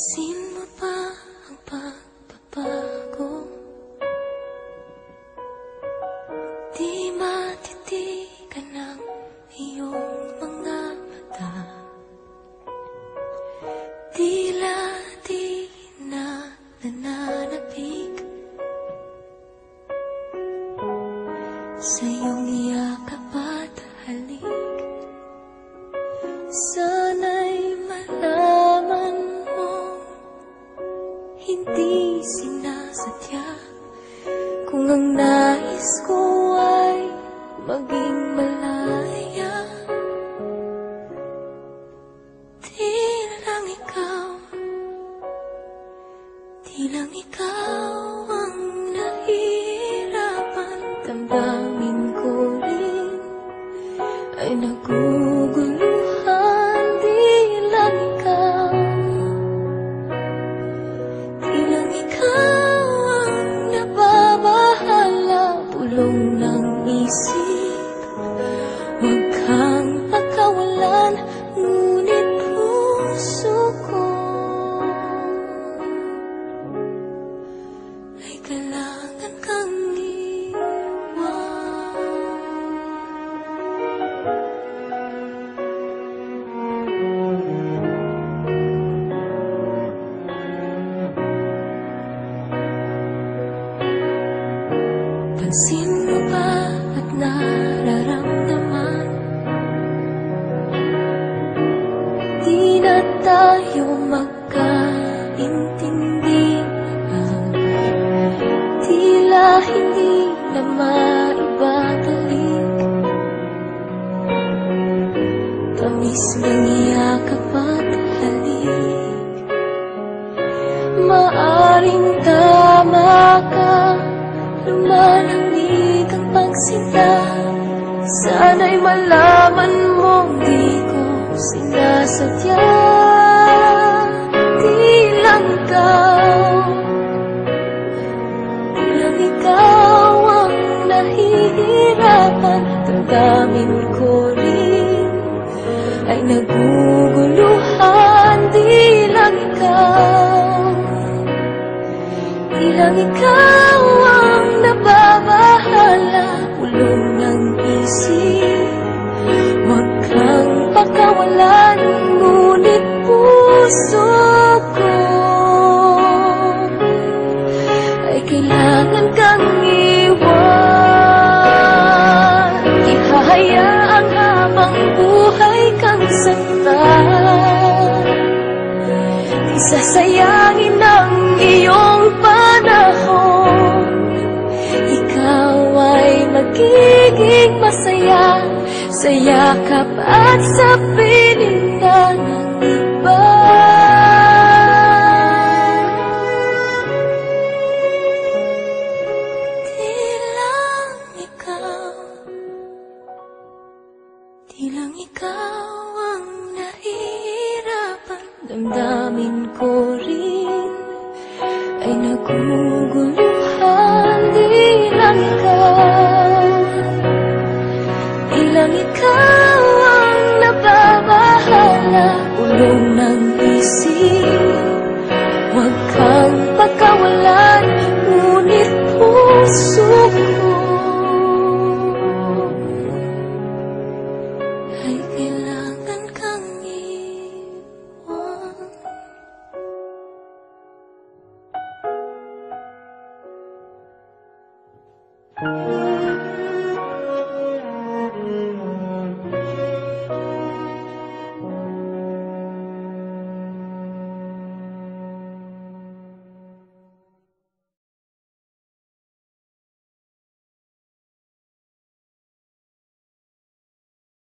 Pansin mo ba ang pagbabago? Di matitigan ng iyong mga mata. Tila di na nananapig sa iyong yakap at halik. Sana'y malaman mo, hindi sinasadya. Kung ang nais ko ay maging malaya, di lang ikaw ang nahihirapan. Damdamin ko rin ay naguguluhan. Di lang ikaw ang nababahala. Pulong ng isip, huwag kang pagkawalan. Ngunit puso ko ay kailangan kang iwan. Pansin mo ba at nararamdaman? Di na tayo magkaintindihan. Tila hindi na maibabalik tamis ng yakap at halik. Maaring tama ka, lumalamig ang pagsinta. Sana'y malaman mong di ko sinasadya. Di lang ikaw ang nahihirapan. Damdamin ko rin ay naguguluhan. Di lang ikaw ang nababahala. Pulong ng isip, huwag kang pakawalan. Ngunit puso ko ay kailangan kang iwan. Ihahayaan habang buhay kang saktan. Di sasayangin ang iyong panahon. Ikaw ay magiging masaya sa yakap at sa piling ng iba. Di lang ikaw ang nahihirapan. Damdamin ko rin ay naguguluhan. Di lang ikaw ang nababahala. Ulong ng isip, huwag kang pagkawalan. Ngunit puso ko ay kailangan